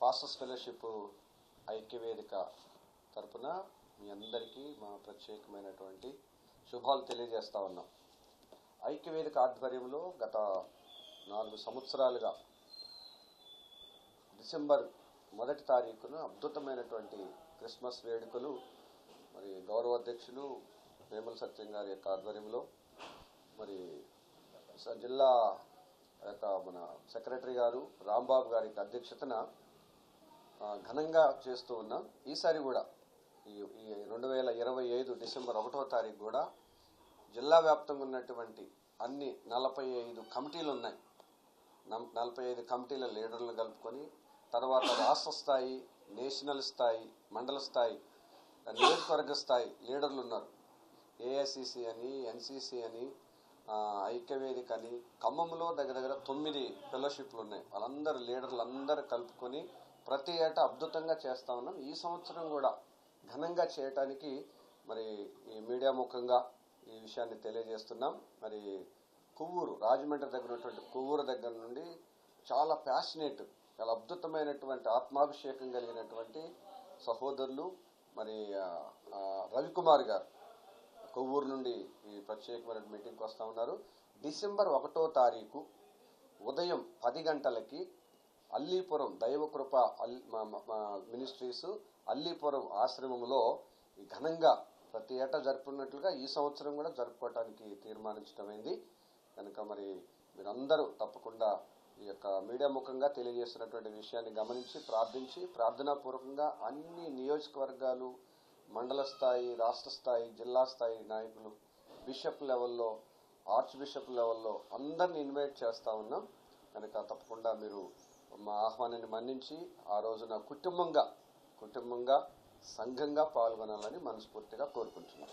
Pastors fellowship ఐక్యవేదిక తరపున మీ అందరికీ మా ప్రత్యేకమైనటువంటి శుభాలు తెలియజేస్తా ఉన్నాం. ఐక్యవేదిక ఆధ్వర్యంలో గత 4 సంవత్సరాలుగా డిసెంబర్ 1వ తారీఖున అద్భుతమైనటువంటి క్రిస్మస్ వేడుకలు మరి గౌరవ అధ్యక్షులు వేముల సత్యం గారి యొక్క ఆధ్వర్యంలో మరి జిల్లా యొక్క మన సెక్రటరీ గారు రాంబాబు గారి అధ్యక్షతన ఘనంగా చేస్తూ ఉన్నాం. ఈసారి కూడా ఈ 2025 డిసెంబర్ 1వ తారీఖు కూడా జిల్లా వ్యాప్తంగా ఉన్నటువంటి అన్ని 45 కమిటీలు ఉన్నాయి. 45 కమిటీల లీడర్లను కలుపుకొని తర్వాత రాష్ట్ర స్థాయి, నేషనల్ స్థాయి, మండల స్థాయి, నియోజకవర్గ స్థాయి లీడర్లు ఉన్నారు. ఏఐసిసి అని, ఎన్సిసి అని, ఐక్యవేదిక అని ఖమ్మంలో దగ్గర 9 ఫెలోషిప్లు ఉన్నాయి. వాళ్ళందరూ లీడర్లు అందరూ కలుపుకొని ప్రతి ఏటా అద్భుతంగా చేస్తా ఉన్నాం. ఈ సంవత్సరం కూడా ఘనంగా చేయటానికి మరి ఈ మీడియా ముఖంగా ఈ విషయాన్ని తెలియజేస్తున్నాం. మరి కొవ్వూరు రాజమండ్రి దగ్గర ఉన్నటువంటి కొవ్వూరు దగ్గర నుండి చాలా ప్యాషనేట్, చాలా అద్భుతమైనటువంటి ఆత్మాభిషేకం కలిగినటువంటి సహోదరులు మరి రవికుమార్ గారు కొవ్వూరు నుండి ఈ ప్రత్యేకమైన మీటింగ్కి వస్తూ ఉన్నారు. డిసెంబర్ 1వ తారీఖు ఉదయం 10 గంటలకి అల్లీపురం దైవకృప మినిస్ట్రీస్ అల్లీపురం ఆశ్రమంలో ఘనంగా ప్రతి ఏటా జరుపుకున్నట్లుగా ఈ సంవత్సరం కూడా జరుపుకోవటానికి తీర్మానించడమైంది. కనుక మరి మీరందరూ తప్పకుండా ఈ యొక్క మీడియా ముఖంగా తెలియజేస్తున్నటువంటి విషయాన్ని గమనించి ప్రార్థించి ప్రార్థనాపూర్వకంగా అన్ని నియోజకవర్గాలు, మండల స్థాయి, రాష్ట్ర స్థాయి, జిల్లా స్థాయి నాయకులు, బిషప్ లెవెల్లో, ఆర్చ్ బిషప్ లెవెల్లో అందరిని ఇన్వైట్ చేస్తూ ఉన్నాం. కనుక తప్పకుండా మీరు మా ఆహ్వానాన్ని మన్నించి ఆ రోజున కుటుంబంగా సంఘంగా పాల్గొనాలని మనస్ఫూర్తిగా కోరుకుంటున్నాం.